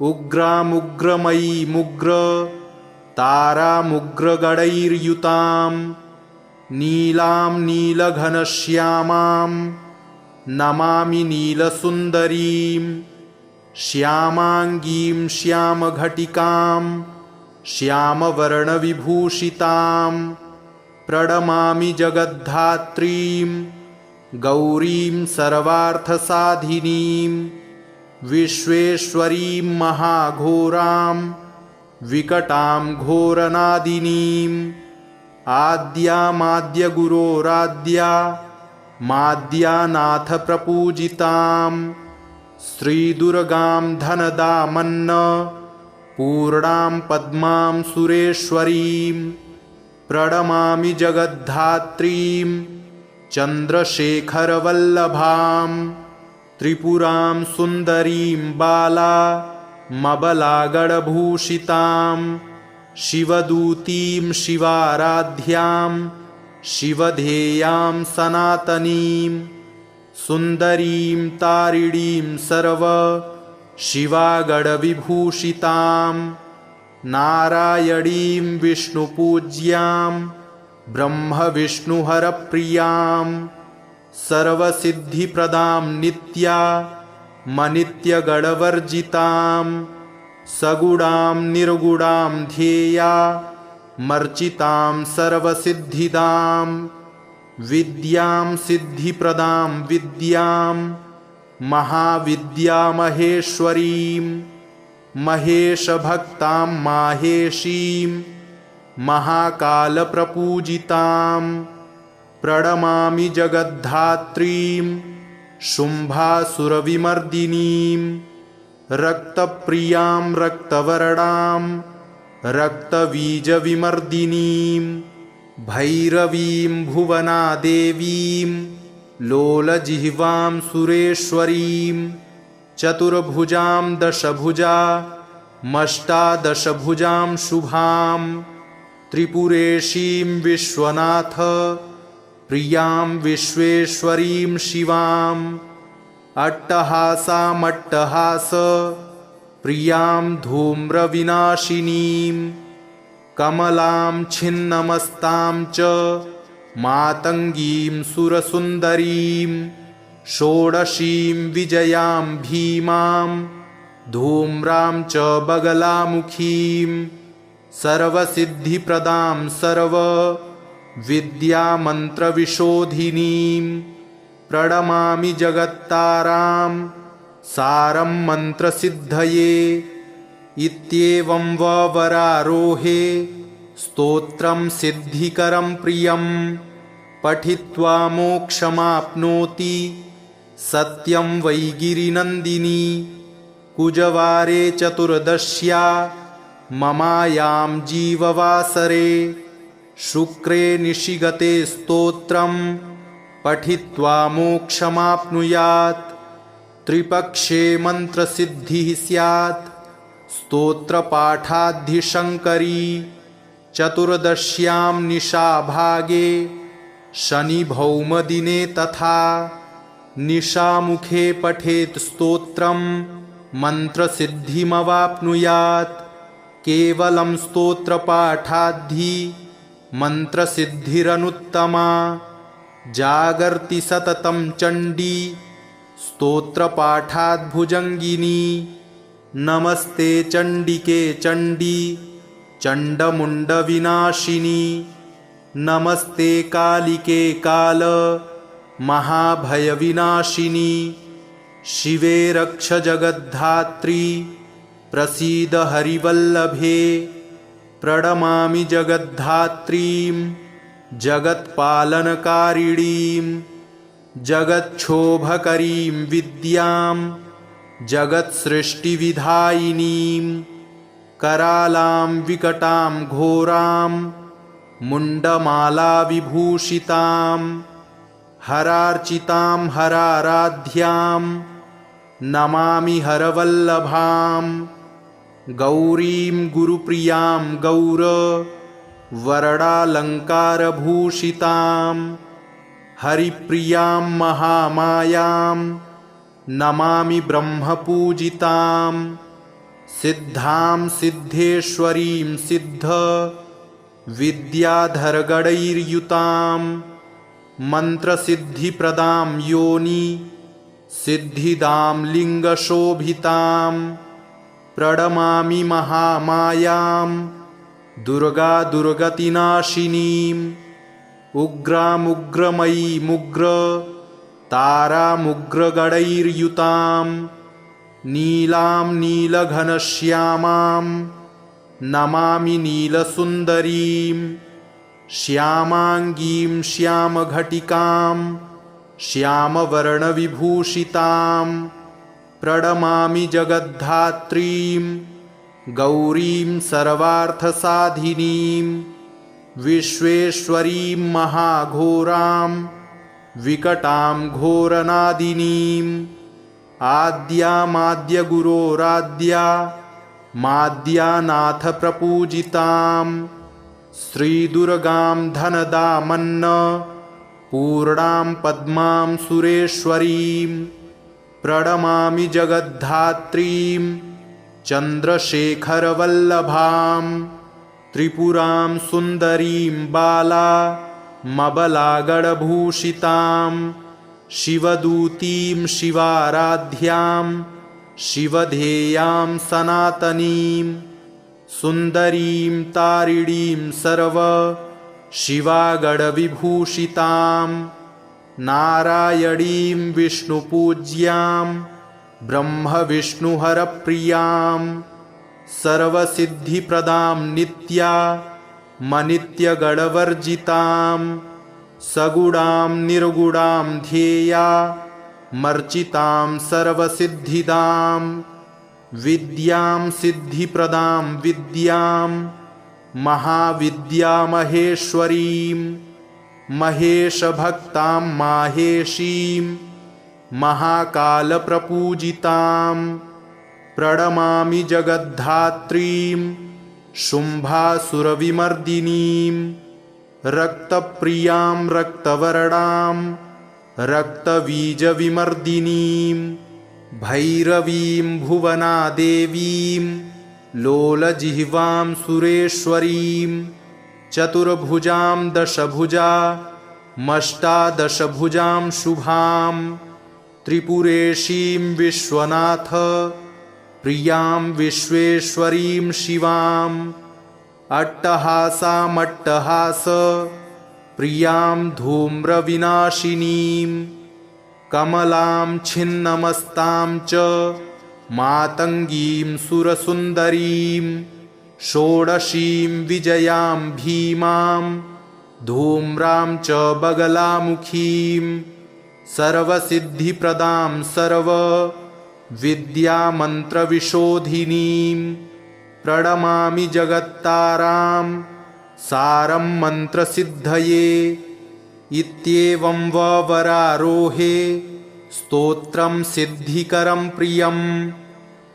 उग्रामुग्रमयीमुग्र तारामुग्रगणैर्युतां नीलां नीलघनश्यामां नमामि नीलसुन्दरीं श्यामाङ्गीं श्यामघटिकां श्यामवर्णविभूषितां प्रणमामि जगद्धात्रीं गौरीं सर्वार्थसाधिनीं विश्वेश्वरीं महाघोरां विकटां घोरनादिनीं आद्यामाद्यगुरोराद्या माद्यानाथप्रपूजितां श्रीदुर्गां धनदामन्न पूर्णां पद्मां सुरेश्वरीं प्रणमामि जगद्धात्रीं चन्द्रशेखरवल्लभां त्रिपुरां सुन्दरीं बालामबलागणभूषितां शिवदूतीं शिवाराध्यां शिवधेयां सनातनीं सुन्दरीं तारिणीं सर्व शिवागणविभूषितां नारायणीं विष्णुपूज्यां ब्रह्मविष्णुहरप्रियां सर्वसिद्धिप्रदां नित्यामनित्यगणवर्जितां सगुणां निर्गुणां ध्येयामर्चितां सर्वसिद्धिदां विद्यां सिद्धिप्रदां विद्यां महाविद्यामहेश्वरीं महेशभक्तां माहेशीं महाकालप्रपूजितां प्रणमामि जगद्धात्रीं शुम्भासुरविमर्दिनीं रक्तप्रियां रक्तवर्णां रक्तबीजविमर्दिनीं भैरवीं भुवनादेवीं लोलजिह्वां सुरेश्वरीं चतुर्भुजां दशभुजामष्टादशभुजां शुभां त्रिपुरेशीं विश्वनाथ प्रियां विश्वेश्वरीं शिवाम् अट्टहासामट्टहास प्रियां धूम्रविनाशिनीं कमलां छिन्नमस्तां च मातङ्गीं सुरसुन्दरीं षोडशीं विजयां भीमां धूम्रां च बगलामुखीं सर्वसिद्धिप्रदां सर्वविद्यामन्त्रविशोधिनीं प्रणमामि जगत्तारां सारं मन्त्रसिद्धये इत्येवं वरारोहे स्तोत्रं सिद्धिकरं प्रियं पठित्वा मोक्षमाप्नोति सत्यं वै गिरिनन्दिनी कुजवारे चतुर्दश्या ममायां जीववासरे शुक्रे निशिगते स्तोत्रं पठित्वा मोक्षमाप्नुयात् त्रिपक्षे मन्त्रसिद्धिः स्यात् स्तोत्रपाठाद्धिशङ्करी चतुर्दश्यां निशाभागे शनिभौमदिने तथा निशामुखे पठेत् स्तोत्रं मन्त्रसिद्धिमवाप्नुयात् केवलं स्तोत्रपाठाद्धि मन्त्रसिद्धिरनुत्तमा जागर्ति सततं चण्डी स्तोत्रपाठाद्भुजङ्गिनी नमस्ते चण्डिके चण्डी चण्डमुण्डविनाशिनी नमस्ते कालिके काल महाभयविनाशिनी शिवे रक्ष जगद्धात्री प्रसीद हरिवल्लभे प्रणमामि जगद्धात्रीं जगत्पालनकारिणीं जगच्छोभकरीं विद्यां जगत्सृष्टिविधायिनीं करालां विकटां घोरां मुण्डमालाविभूषितां हरार्चितां हराराध्यां नमामि हरवल्लभां गौरीं गुरुप्रियां गौरवरडालङ्कारभूषितां हरिप्रियां महामायां नमामि ब्रह्मपूजितां सिद्धां सिद्धेश्वरीं सिद्ध विद्याधरगणैर्युतां मन्त्रसिद्धिप्रदां योनि सिद्धिदां लिङ्गशोभितां प्रणमामि महामायां दुर्गा दुर्गतिनाशिनीम् उग्रामुग्रमयीमुग्र तारामुग्रगणैर्युतां नीलां नीलघनश्यामां नमामि नीलसुन्दरीं श्यामाङ्गीं श्यामघटिकां श्यामवर्णविभूषितां प्रणमामि जगद्धात्रीं गौरीं सर्वार्थसाधिनीं विश्वेश्वरीं महाघोरां विकटां घोरनादिनीं आद्यामाद्यगुरोराद्या माद्यानाथप्रपूजितां श्रीदुर्गां धनदामन्न पूर्णां पद्मां सुरेश्वरीं प्रणमामि जगद्धात्रीं चन्द्रशेखरवल्लभां त्रिपुरां सुन्दरीं बालामबलागडभूषितां शिवदूतीं शिवाराध्यां शिवधेयां सनातनीं सुन्दरीं तारिणीं सर्व शिवागडविभूषितां नारायणीं विष्णुपूज्यां ब्रह्मविष्णुहरप्रियां सर्वसिद्धिप्रदां नित्यामनित्यगणवर्जितां सगुणां निर्गुणां ध्येयामर्चितां सर्वसिद्धिदां विद्यां सिद्धिप्रदां विद्यां महाविद्यामहेश्वरीं महेशभक्तां माहेशीं महाकालप्रपूजितां प्रणमामि जगद्धात्रीं शुम्भासुरविमर्दिनीं रक्तप्रियां रक्तवर्णां रक्तबीजविमर्दिनीं भैरवीं भुवनादेवीं लोलजिह्वां सुरेश्वरीं चतुर्भुजां दशभुजामष्टादशभुजां शुभां त्रिपुरेशीं विश्वनाथ प्रियां विश्वेश्वरीं शिवां अट्टहासामट्टहास प्रियां धूम्रविनाशिनीं कमलां छिन्नमस्तां च मातङ्गीं सुरसुन्दरीं षोडशीं विजयां भीमां धूम्रां च बगलामुखीं सर्वसिद्धिप्रदां सर्वविद्यामन्त्रविशोधिनीं प्रणमामि जगत्तारां सारं मन्त्रसिद्धये इत्येवं वरारोहे स्तोत्रं सिद्धिकरं प्रियं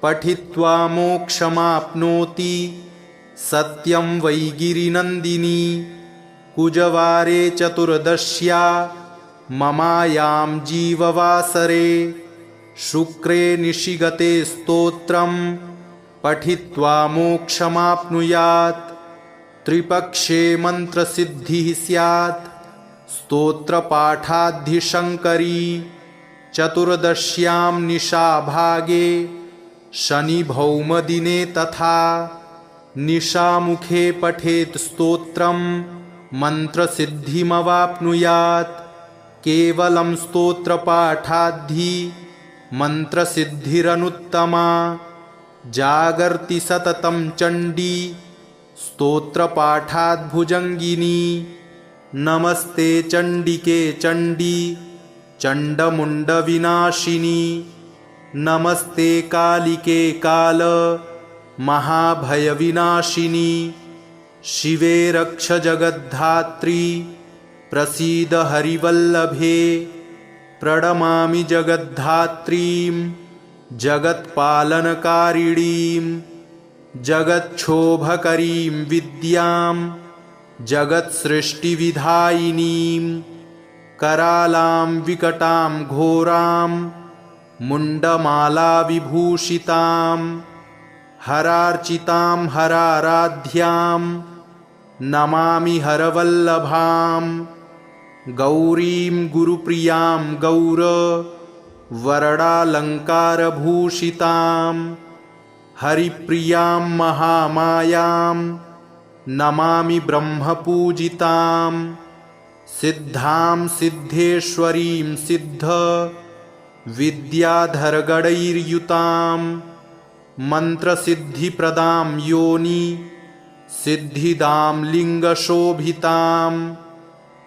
पठित्वा मोक्षमाप्नोति सत्यं वै गिरिनन्दिनी कुजवारे चतुर्दश्या ममायां जीववासरे शुक्रे निशिगते स्तोत्रं पठित्वा मोक्षमाप्नुयात् त्रिपक्षे मन्त्रसिद्धिः स्यात् स्तोत्रपाठाद्धिशङ्करी चतुर्दश्यां निशाभागे शनिभौमदिने तथा निशामुखे पठेत् स्तोत्रं मन्त्रसिद्धिमवाप्नुयात् केवलं स्तोत्रपाठाद्धि मन्त्रसिद्धिरनुत्तमा जागर्ति सततं चण्डी स्तोत्रपाठाद्भुजङ्गिनी नमस्ते चण्डिके चण्डी चण्डमुण्डविनाशिनी नमस्ते कालिके काल महाभयविनाशिनी शिवे रक्ष जगद्धात्री प्रसीद हरिवल्लभे प्रणमामि जगद्धात्रीं जगत्पालनकारिणीं जगच्छोभकरीं विद्यां जगत्सृष्टिविधायिनीं करालां विकटां घोरां मुण्डमालाविभूषितां हरार्चितां हराराध्यां नमामि हरवल्लभां गौरीं गुरुप्रियां गौरवर्णालङ्कारभूषितां हरिप्रियां महामायां नमामि ब्रह्मपूजितां सिद्धां सिद्धेश्वरीं सिद्ध विद्याधरगणैर्युतां मन्त्रसिद्धिप्रदां योनि सिद्धिदां लिङ्गशोभितां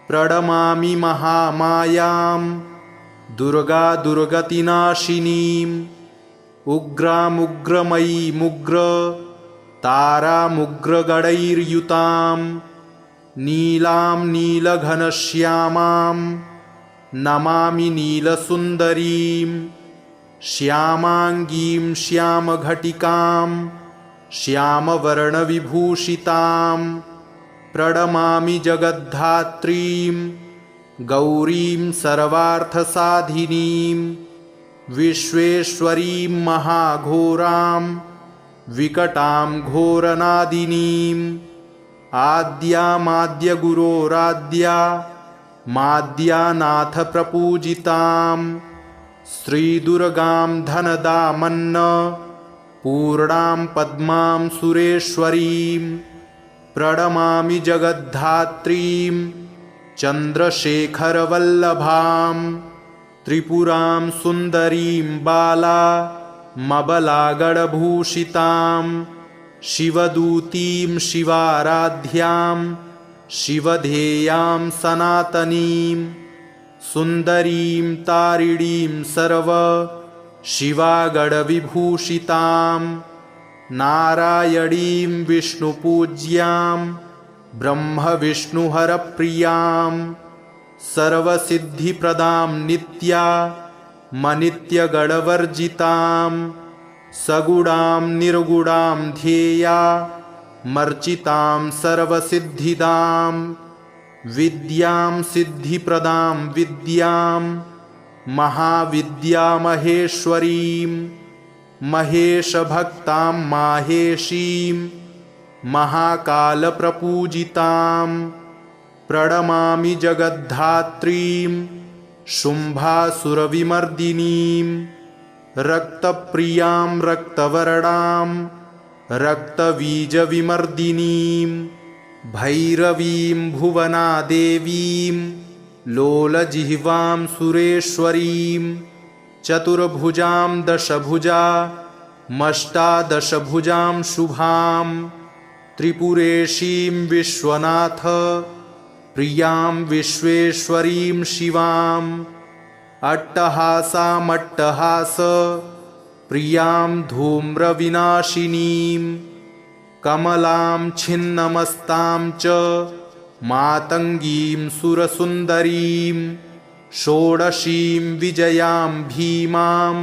प्रणमामि महामायां दुर्गा दुर्गतिनाशिनीं उग्रामुग्रमयीमुग्र तारामुग्रगणैर्युतां नीलां नीलघनश्यामां नमामि नीलसुन्दरीं श्यामाङ्गीं श्यामघटिकां श्यामवर्णविभूषितां प्रणमामि जगद्धात्रीं गौरीं सर्वार्थसाधिनीं विश्वेश्वरीं महाघोरां विकटां घोरनादिनीम् आद्यामाद्यगुरोराद्या माद्यानाथ प्रपूजितां श्रीदुर्गां धनदामन्न पूर्णां पद्मां सुरेश्वरीं प्रणमामि जगद्धात्रीं चन्द्रशेखरवल्लभां त्रिपुरां सुन्दरीं बालामबलागणभूषितां शिवदूतीं शिवाराध्यां शिवधेयां सनातनीं सुन्दरीं तारिणीं सर्व शिवागणविभूषितां नारायणीं विष्णुपूज्यां ब्रह्मविष्णुहरप्रियां सर्वसिद्धिप्रदां नित्यामनित्यगणवर्जितां सगुणां निर्गुणां ध्येया मर्चितां सर्वसिद्धिदां विद्यां सिद्धिप्रदां विद्यां महाविद्यामहेश्वरीं महेशभक्तां माहेशीं महाकालप्रपूजितां प्रणमामि जगद्धात्रीं शुम्भासुरविमर्दिनीं रक्तप्रियां रक्तवर्णां रक्तबीजविमर्दिनीं भैरवीं भुवनादेवीं लोलजिह्वां सुरेश्वरीं चतुर्भुजां दशभुजामष्टादशभुजां शुभां त्रिपुरेशीं विश्वनाथ प्रियां विश्वेश्वरीं शिवाम् अट्टहासामट्टहास प्रियां धूम्रविनाशिनीं कमलां छिन्नमस्तां च मातङ्गीं सुरसुन्दरीं षोडशीं विजयां भीमां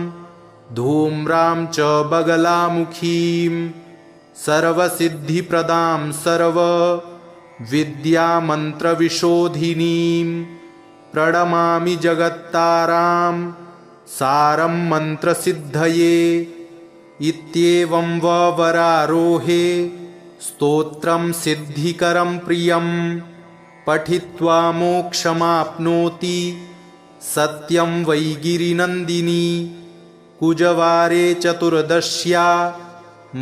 धूम्रां च बगलामुखीं सर्वसिद्धिप्रदां सर्वविद्यामन्त्रविशोधिनीं प्रणमामि जगत्तारां सारं मन्त्रसिद्धये इत्येवं वरारोहे स्तोत्रं सिद्धिकरं प्रियं पठित्वा मोक्षमाप्नोति सत्यं वै गिरिनन्दिनी कुजवारे चतुर्दश्या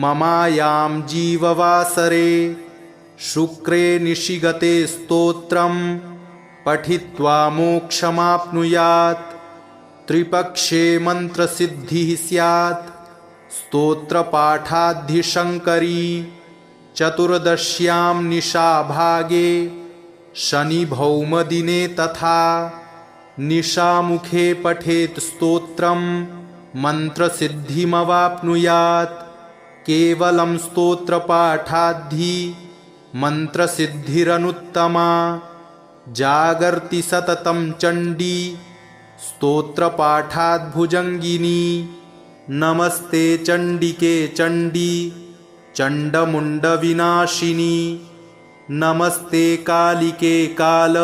ममायां जीववासरे शुक्रे निशिगते स्तोत्रं पठित्वा मोक्षमाप्नुयात् त्रिपक्षे मन्त्रसिद्धिः स्यात् स्तोत्रपाठाद्धिशङ्करी चतुर्दश्यां निशाभागे शनिभौमदिने तथा निशामुखे पठेत् स्तोत्रं मन्त्रसिद्धिमवाप्नुयात् केवलं स्तोत्रपाठाद्धि मन्त्रसिद्धिरनुत्तमा जागर्ति सततं चण्डी स्तोत्रपाठाद्भुजङ्गिनी नमस्ते चण्डिके चण्डी चण्डमुण्डविनाशिनी नमस्ते कालिके काल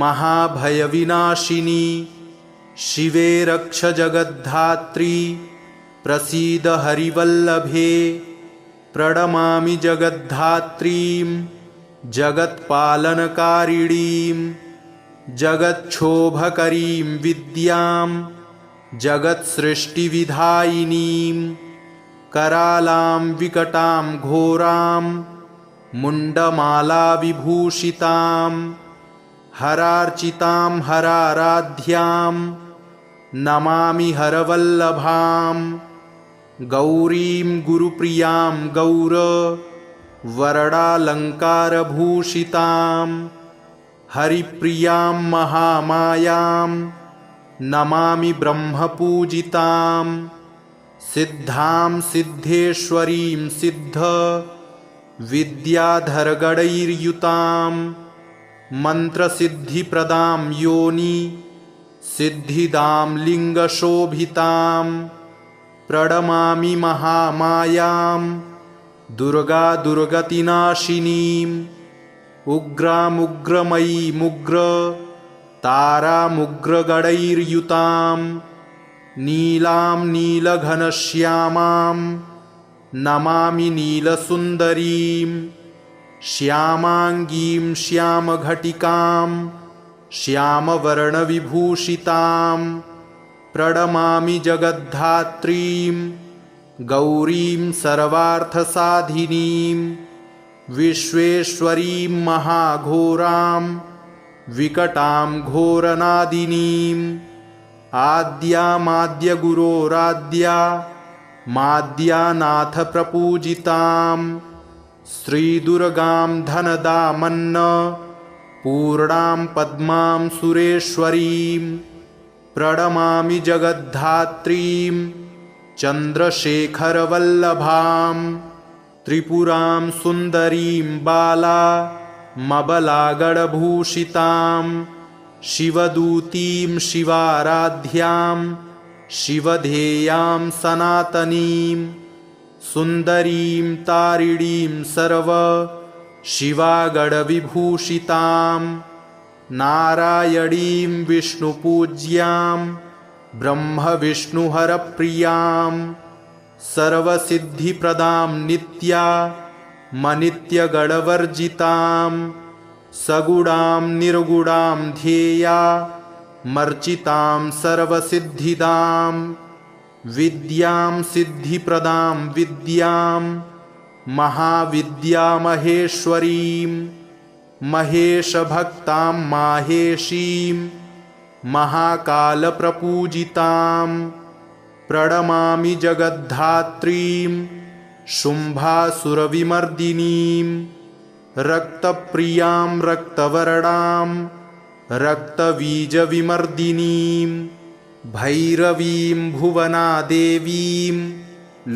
महाभयविनाशिनी शिवे रक्ष जगद्धात्री प्रसीद हरिवल्लभे प्रणमामि जगद्धात्रीं जगत्पालनकारिणीं जगच्छोभकरीं विद्यां जगत्सृष्टिविधायिनीं करालां विकटां घोरां मुण्डमालाविभूषितां हरार्चितां हराराध्यां नमामि हरवल्लभां गौरीं गुरुप्रियां गौरवर्णालङ्कारभूषितां हरिप्रियां महामायां नमामि ब्रह्मपूजितां सिद्धां सिद्धेश्वरीं सिद्ध विद्याधरगणैर्युतां मन्त्रसिद्धिप्रदां योनि सिद्धिदां लिङ्गशोभितां प्रणमामि महामायां दुर्गा दुर्गतिनाशिनीम् उग्रामुग्रमयीमुग्र तारामुग्रगणैर्युतां नीलां नीलघनश्यामां नमामि नीलसुन्दरीं श्यामाङ्गीं श्यामघटिकां श्यामवर्णविभूषितां प्रणमामि जगद्धात्रीं गौरीं सर्वार्थसाधिनीं विश्वेश्वरीं महाघोरां विकटां घोरनादिनीम् आद्यामाद्यगुरोराद्या माद्यानाथ प्रपूजितां श्रीदुर्गां धनदामन्न पूर्णां पद्मां सुरेश्वरीं प्रणमामि जगद्धात्रीं चन्द्रशेखरवल्लभां त्रिपुरां सुन्दरीं बालामबलागणभूषितां शिवदूतीं शिवाराध्यां शिवधेयां सनातनीं सुन्दरीं तारिणीं सर्व शिवागणविभूषितां नारायणीं विष्णुपूज्यां ब्रह्मविष्णुहरप्रियां सर्वसिद्धिप्रदां नित्यामनित्यगणवर्जितां सगुणां निर्गुणां ध्येया मर्चितां सर्वसिद्धिदां विद्यां सिद्धिप्रदां विद्यां महाविद्यामहेश्वरीं महेशभक्तां माहेशीं महाकालप्रपूजितां प्रणमामि जगद्धात्रीं शुम्भासुरविमर्दिनीं रक्तप्रियां रक्तवर्णां रक्तबीजविमर्दिनीं भैरवीं भुवनादेवीं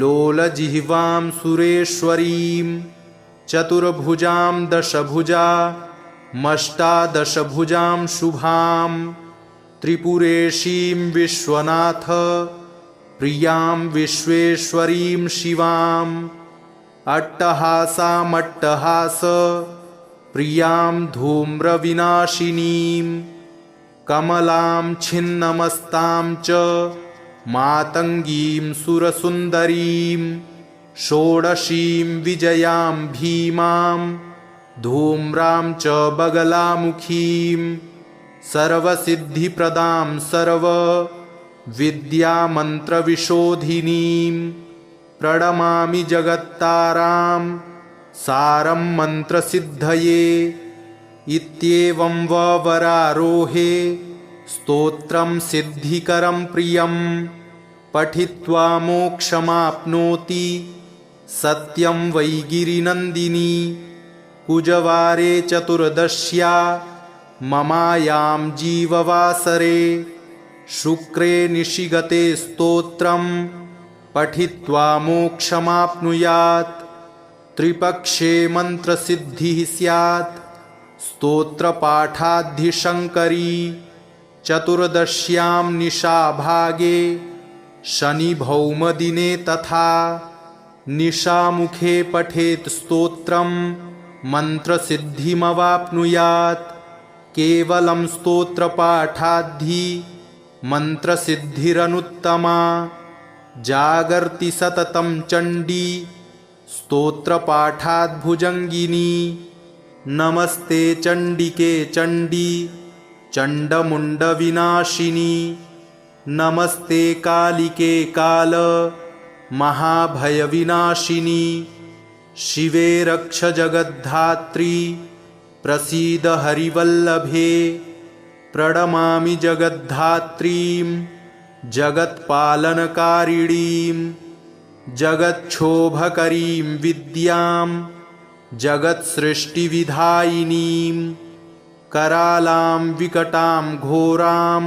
लोलजिह्वां सुरेश्वरीं चतुर्भुजां दशभुजामष्टादशभुजां शुभां त्रिपुरेशीं विश्वनाथ प्रियां विश्वेश्वरीं शिवां अट्टहासामट्टहास प्रियां धूम्रविनाशिनीं कमलां छिन्नमस्तां च मातङ्गीं सुरसुन्दरीं षोडशीं विजयां भीमां धूम्रां च बगलामुखीं सर्वसिद्धिप्रदां सर्वविद्यामन्त्रविशोधिनीं प्रणमामि जगत्तारां सारं मन्त्रसिद्धये इत्येवं वरारोहे स्तोत्रं सिद्धिकरं प्रियं पठित्वा मोक्षमाप्नोति सत्यं वै गिरिनन्दिनी कुजवारे चतुर्दश्या ममायां जीववासरे शुक्रे निशिगते स्तोत्रं पठित्वा मोक्षमाप्नुयात् त्रिपक्षे मन्त्रसिद्धिः स्यात् स्तोत्रपाठाद्धिशङ्करी चतुर्दश्यां निशाभागे शनिभौमदिने तथा निशामुखे पठेत् स्तोत्रं मन्त्रसिद्धिमवाप्नुयात् केवलं स्तोत्रपाठाद्धि मन्त्रसिद्धिरनुत्तमा जागर्ति सततं चण्डी स्तोत्रपाठाद्भुजङ्गिनी नमस्ते चण्डिके चण्डी चण्डमुण्डविनाशिनी नमस्ते कालिके काल महाभयविनाशिनी शिवे रक्ष जगद्धात्री प्रसीद हरिवल्लभे प्रणमामि जगद्धात्रीं जगत्पालनकारिणीं जगच्छोभकरीं विद्यां जगत्सृष्टिविधायिनीं करालां विकटां घोरां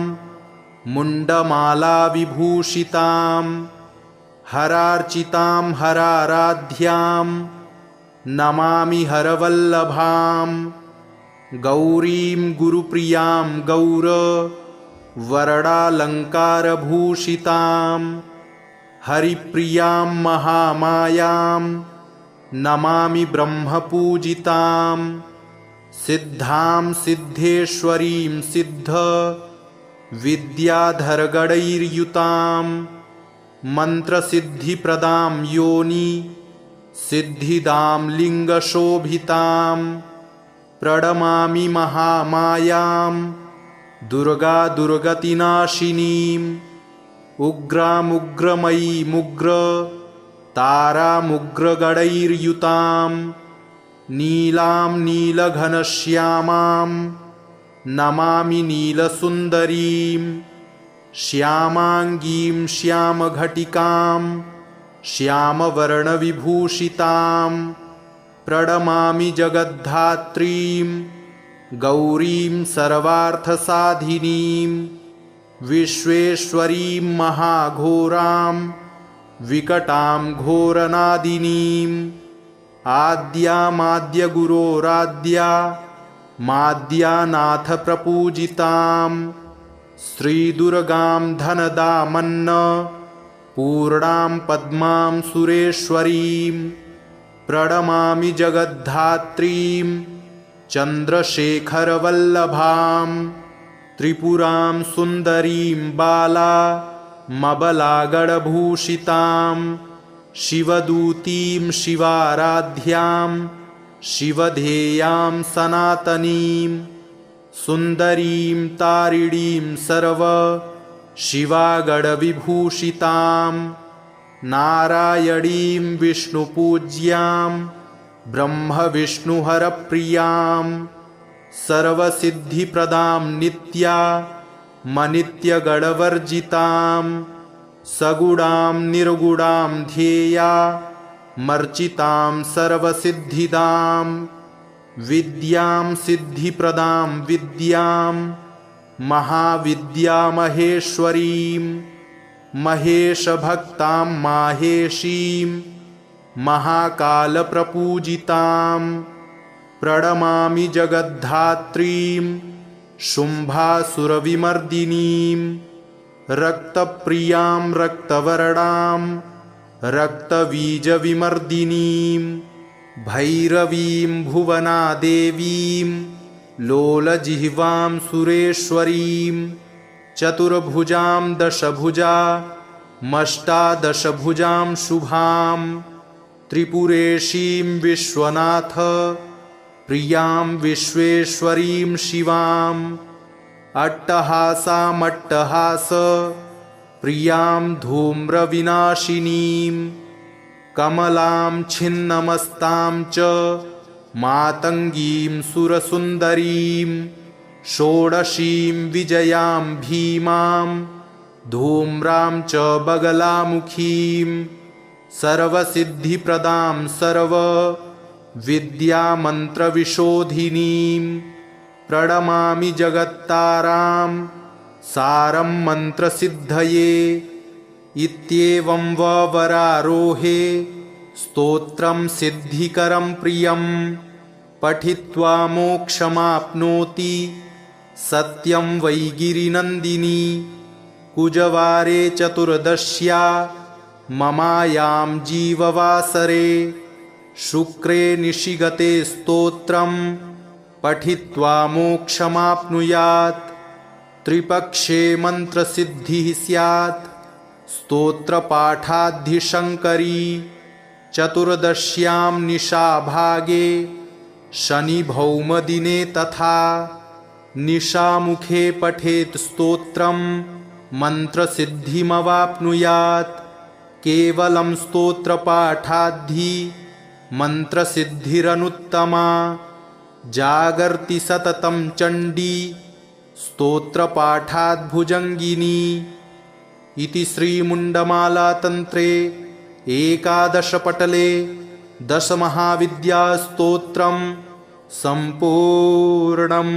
मुण्डमालाविभूषितां हरार्चितां हराराध्यां नमामि हरवल्लभां गौरीं गुरुप्रियां गौरवर्णालङ्कारभूषितां हरिप्रियां महामायां नमामि ब्रह्मपूजितां सिद्धां सिद्धेश्वरीं सिद्ध विद्याधरगणैर्युतां मन्त्रसिद्धिप्रदां योनि सिद्धिदां लिङ्गशोभितां प्रणमामि महामायां दुर्गादुर्गतिनाशिनीम् उग्रामुग्रमयीमुग्र तारामुग्रगणैर्युतां नीलां नीलघनश्यामां नमामि नीलसुन्दरीं श्यामाङ्गीं श्यामघटिकां श्यामवर्णविभूषितां प्रणमामि जगद्धात्रीं गौरीं सर्वार्थसाधिनीं विश्वेश्वरीं महाघोरां विकटां घोरनादिनीं आद्यामाद्यगुरोराद्या माद्यानाथ प्रपूजितां श्रीदुर्गां धनदामन्न पूर्णां पद्मां सुरेश्वरीं प्रणमामि जगद्धात्रीं चन्द्रशेखरवल्लभां त्रिपुरां सुन्दरीं बालामबलागणभूषितां शिवदूतीं शिवाराध्यां शिवधेयां सनातनीं सुन्दरीं तारिणीं सर्व शिवागणविभूषितां नारायणीं विष्णुपूज्यां ब्रह्मविष्णुहरप्रियां सर्वसिद्धिप्रदां नित्यामनित्यगणवर्जितां सगुणां निर्गुणां ध्येया मर्चितां सर्वसिद्धिदां विद्यां सिद्धिप्रदां विद्यां महाविद्यामहेश्वरीं महेशभक्तां माहेशीं महाकालप्रपूजितां प्रणमामि जगद्धात्रीं शुम्भासुरविमर्दिनीं रक्तप्रियां रक्तवर्णां रक्तबीजविमर्दिनीं भैरवीं भुवनादेवीं लोलजिह्वां सुरेश्वरीं चतुर्भुजां दशभुजामष्टादशभुजां शुभां त्रिपुरेशीं विश्वनाथ प्रियां विश्वेश्वरीं शिवाम् अट्टहासामट्टहास प्रियां धूम्रविनाशिनीं कमलां छिन्नमस्तां च मातङ्गीं सुरसुन्दरीं षोडशीं विजयां भीमां धूम्रां च बगलामुखीं सर्वसिद्धिप्रदां सर्वविद्यामन्त्रविशोधिनीं प्रणमामि जगत्तारां सारं मन्त्रसिद्धये इत्येवं वरारोहे स्तोत्रं सिद्धिकरं प्रियं पठित्वा मोक्षमाप्नोति सत्यं वै गिरिनन्दिनी कुजवारे चतुर्दश्या ममायां जीववासरे शुक्रे निशिगते स्तोत्रं पठित्वा मोक्षमाप्नुयात् त्रिपक्षे मन्त्रसिद्धिः स्यात् स्तोत्रपाठाद्धिशङ्करी चतुर्दश्यां निशाभागे शनिभौमदिने तथा निशामुखे पठेत् स्तोत्रं मन्त्रसिद्धिमवाप्नुयात् केवलं स्तोत्रपाठाद्धि मन्त्रसिद्धिरनुत्तमा जागर्ति सततं चण्डी स्तोत्रपाठाद्भुजङ्गिनी इति श्रीमुण्डमालातन्त्रे एकादशपटले दशमहाविद्यास्तोत्रं सम्पूर्णम्।